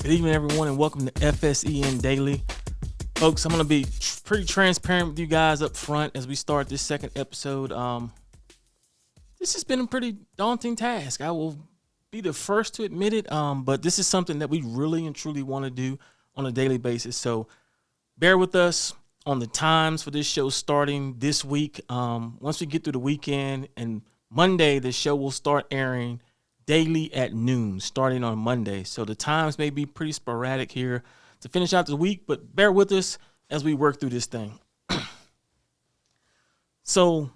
Good evening, everyone, and welcome to FSEN Daily. Folks, I'm going to be pretty transparent with you guys up front as we start this second episode. This has been a pretty daunting task. I will be the first to admit it, but this is something that we really and truly want to do on a daily basis. So bear with us on the times for this show starting this week. Once we get through the weekend and Monday, the show will start airing daily at noon, starting on Monday. So the times may be pretty sporadic here to finish out the week, but bear with us as we work through this thing. So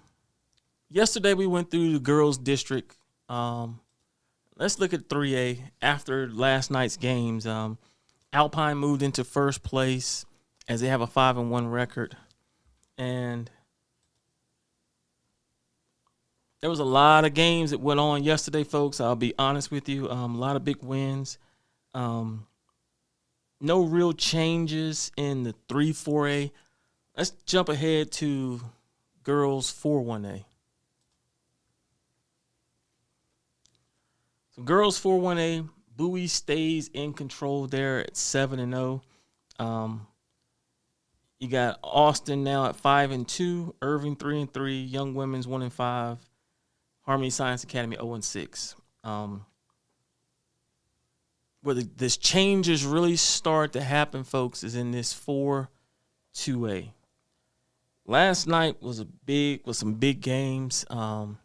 yesterday we went through the girls' district. Let's look at 3A. After last night's games, Alpine moved into first place as they have a 5-1 record. And there was a lot of games that went on yesterday, folks. I'll be honest with you. A lot of big wins. No real changes in the 3-4A. Let's jump ahead to girls 4-1A. So girls 4-1A, Bowie stays in control there at 7-0. You got Austin now at 5-2, Irving 3-3, Young Women's 1-5. Harmony Science Academy 0-6. Where this changes really start to happen, folks, is in this 4-2A. Last night was some big games. You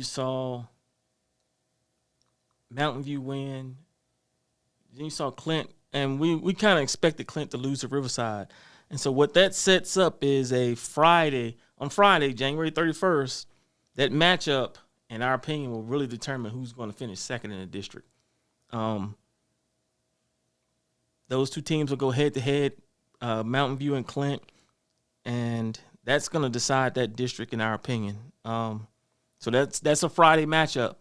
saw Mountain View win. Then you saw Clint, and we kind of expected Clint to lose to Riverside. And so what that sets up is on Friday, January 31st, that matchup, in our opinion, will really determine who's going to finish second in the district. Those two teams will go head-to-head, Mountain View and Clint, and that's going to decide that district, in our opinion. So that's a Friday matchup.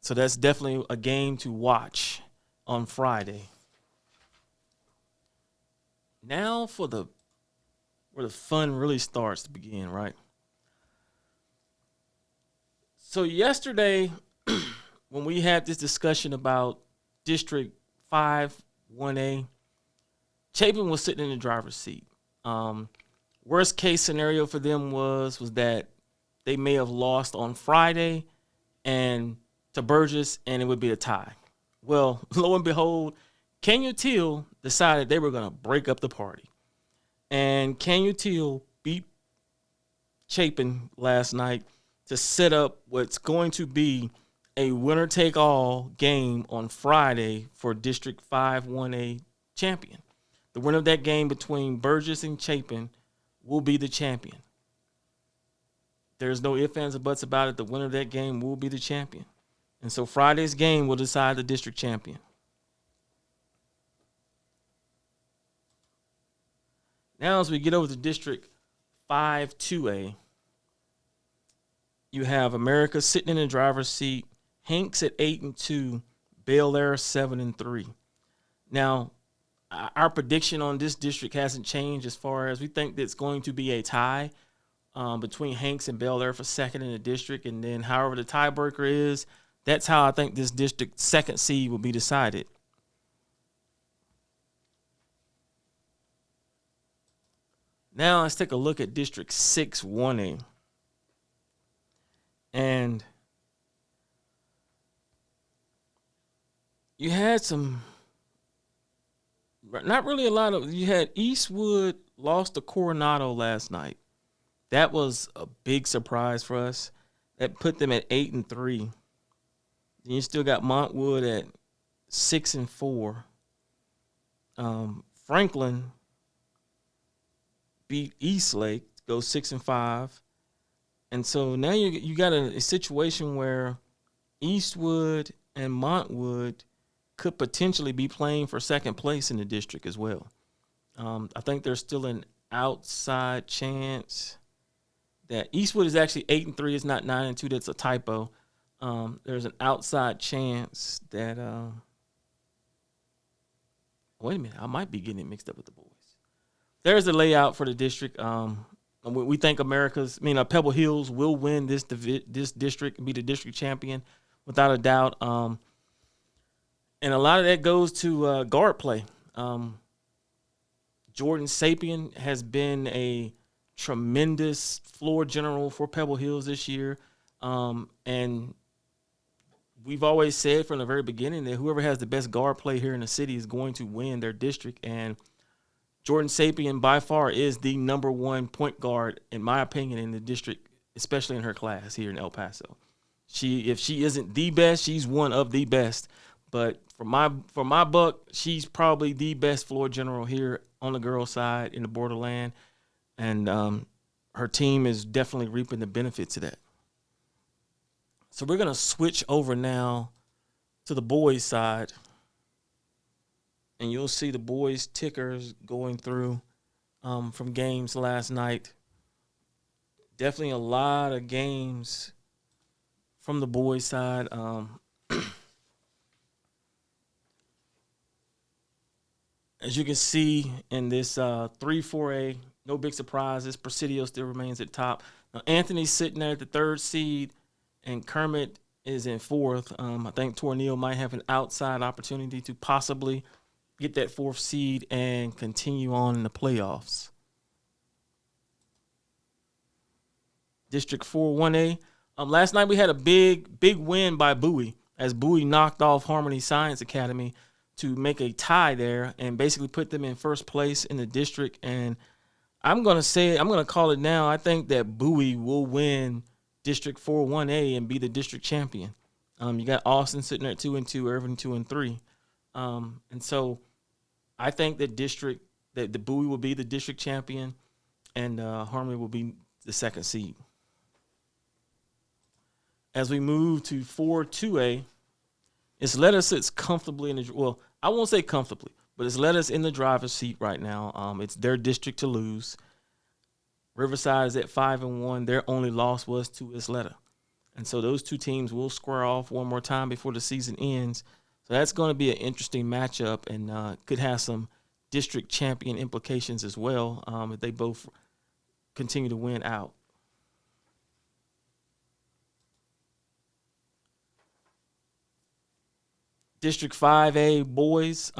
So that's definitely a game to watch on Friday. Now for where the fun really starts to begin, right? So yesterday, when we had this discussion about District 5-1A, Chapin was sitting in the driver's seat. Worst case scenario for them was that they may have lost on Friday and to Burgess, and it would be a tie. Well, lo and behold, Kenya Teal decided they were going to break up the party. And Kenya Teal beat Chapin last night to set up what's going to be a winner-take-all game on Friday for District 5-1A champion. The winner of that game between Burgess and Chapin will be the champion. There's no ifs, ands, or buts about it. The winner of that game will be the champion. And so Friday's game will decide the district champion. Now as we get over to District 5-2A, you have America sitting in the driver's seat, Hanks at 8-2, Bel Air 7-3. Now, our prediction on this district hasn't changed as far as we think that it's going to be a tie between Hanks and Bel Air for second in the district. And then however the tiebreaker is, that's how I think this district second seed will be decided. Now let's take a look at District 6-1A. And you had not really a lot of, you had Eastwood lost to Coronado last night. That was a big surprise for us. That put them at 8-3. Then you still got Montwood at 6-4. Franklin beat Eastlake, go 6-5. And so now you got a situation where Eastwood and Montwood could potentially be playing for second place in the district as well. I think there's still an outside chance that Eastwood is actually 8-3. It's not 9-2. That's a typo. There's an outside chance that wait a minute, I might be getting it mixed up with the boys. There's the layout for the district. We think Pebble Hills will win this district and be the district champion without a doubt. And And a lot of that goes to guard play. Jordan Sapien has been a tremendous floor general for Pebble Hills this year. And we've always said from the very beginning that whoever has the best guard play here in the city is going to win their district. And Jordan Sapien by far is the number one point guard, in my opinion, in the district, especially in her class here in El Paso. If she isn't the best, she's one of the best. But for my buck, she's probably the best floor general here on the girls' side in the Borderland. And her team is definitely reaping the benefits of that. So we're going to switch over now to the boys' side. And you'll see the boys' tickers going through from games last night. Definitely a lot of games from the boys' side. As you can see in this 3-4A, no big surprises. Presidio still remains at top. Now, Anthony's sitting there at the third seed, and Kermit is in fourth. I think Tornillo might have an outside opportunity to possibly get that fourth seed and continue on in the playoffs. District 4 1A. Last night we had a big win by Bowie, as Bowie knocked off Harmony Science Academy to make a tie there and basically put them in first place in the district. And I'm going to call it now. I think that Bowie will win District 4 1A and be the district champion. You got Austin sitting there at 2-2, Irvin 2-3. And so I think that the Bowie will be the district champion and Harmony will be the second seed. As we move to 4-2A, it's Lettuce sits comfortably in the, well, I won't say comfortably, but it's Lettuce in the driver's seat right now. It's their district to lose. Riverside is at 5-1. Their only loss was to Isleta. And so those two teams will square off one more time before the season ends. So that's going to be an interesting matchup and could have some district champion implications as well if they both continue to win out. District 5A boys,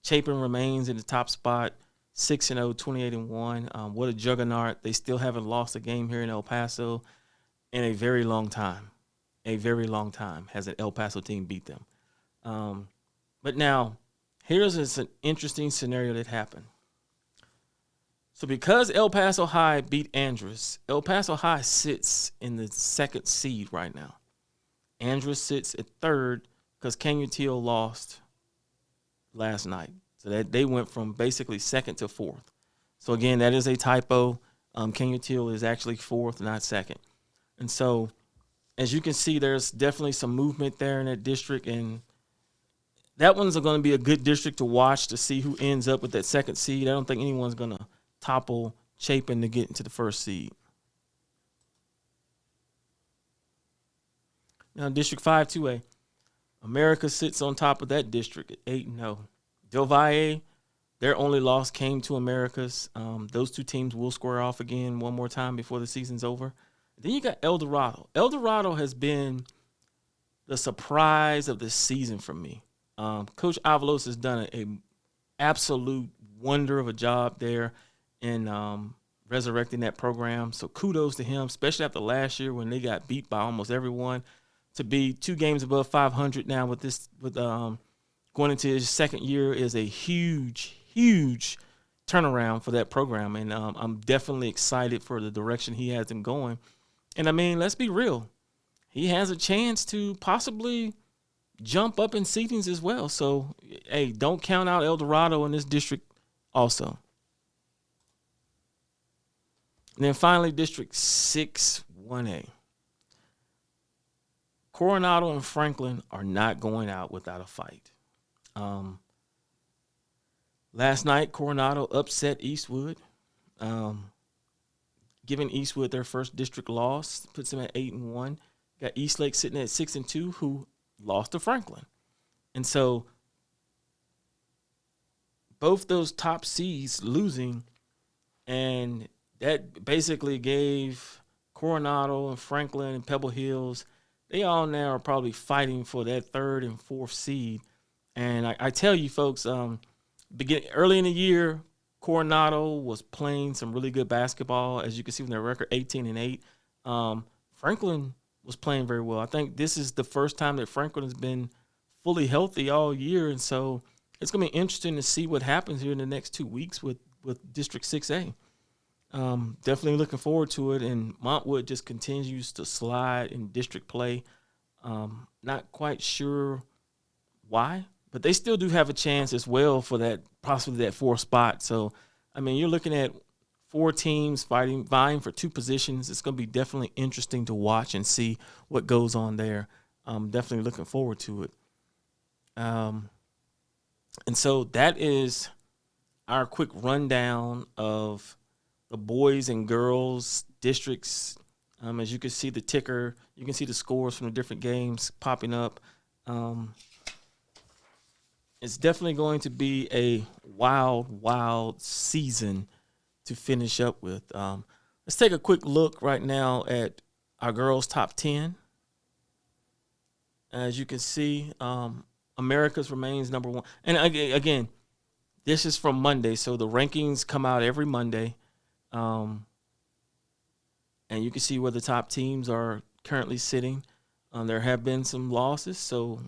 Chapin remains in the top spot, 6-0, 28-1. What a juggernaut. They still haven't lost a game here in El Paso in a very long time. A very long time has an El Paso team beat them. But now, here's an interesting scenario that happened. So because El Paso High beat Andrus, El Paso High sits in the second seed right now. Andrus sits at third because Canutillo lost last night. So that they went from basically second to fourth. So, again, that is a typo. Canutillo is actually fourth, not second. And so, as you can see, there's definitely some movement there in that district. And that one's going to be a good district to watch to see who ends up with that second seed. I don't think anyone's going to topple Chapin to get into the first seed. Now, District 5-2A. America sits on top of that district at 8-0. Del Valle, their only loss came to America's. Those two teams will square off again one more time before the season's over. Then you got El Dorado. El Dorado has been the surprise of the season for me. Coach Avalos has done an absolute wonder of a job there in resurrecting that program. So kudos to him, especially after last year when they got beat by almost everyone. To be 2 games above 500 now with going into his second year is a huge, huge turnaround for that program. And I'm definitely excited for the direction he has them going. And, I mean, let's be real. He has a chance to possibly jump up in seedings as well. So, hey, don't count out El Dorado in this district also. And then finally, District 6-1A. Coronado and Franklin are not going out without a fight. Last night, Coronado upset Eastwood, giving Eastwood their first district loss, puts them at 8-1. Got Eastlake sitting at 6-2, who lost to Franklin. And so both those top seeds losing, and that basically gave Coronado and Franklin and Pebble Hills, they all now are probably fighting for that third and fourth seed. And I tell you, folks, early in the year, Coronado was playing some really good basketball, as you can see from their record, 18-8. Franklin was playing very well. I think this is the first time that Franklin has been fully healthy all year, and so it's going to be interesting to see what happens here in the next 2 weeks with District 6A. Definitely looking forward to it, and Montwood just continues to slide in district play. Not quite sure why, but they still do have a chance as well for that, possibly that 4th spot. So, I mean, you're looking at 4 teams vying for 2 positions. It's going to be definitely interesting to watch and see what goes on there. I'm definitely looking forward to it. And so that is our quick rundown of the boys and girls districts. As you can see the ticker, you can see the scores from the different games popping up. It's definitely going to be a wild season to finish up with. Let's take a quick look right now at our girls' top 10. As you can see, America's remains number 1. And again, this is from Monday, so the rankings come out every Monday. And you can see where the top teams are currently sitting. There have been some losses, so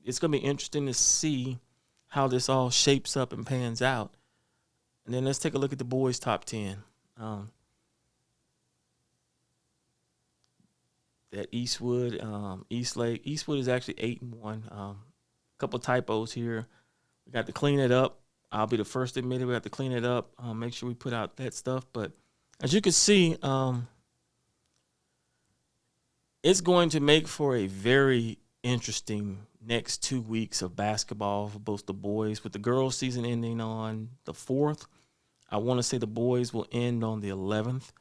it's going to be interesting to see how this all shapes up and pans out. And then let's take a look at the boys' top 10. That Eastwood, Eastlake. Eastwood is actually 8-1. A couple typos here. We got to clean it up. I'll be the first to admit it. We have to clean it up. Make sure we put out that stuff. But as you can see, it's going to make for a very interesting next 2 weeks of basketball for both the boys, with the girls' season ending on the 4th. I want to say the boys will end on the 11th.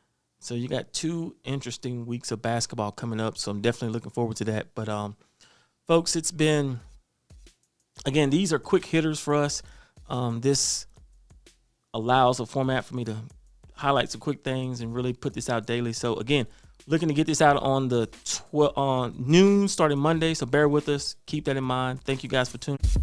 So you got 2 interesting weeks of basketball coming up. So I'm definitely looking forward to that. But folks, it's been, again, these are quick hitters for us. This allows a format for me to highlight some quick things and really put this out daily. So again, looking to get this out on the on noon starting Monday. So bear with us. Keep that in mind. Thank you guys for tuning in.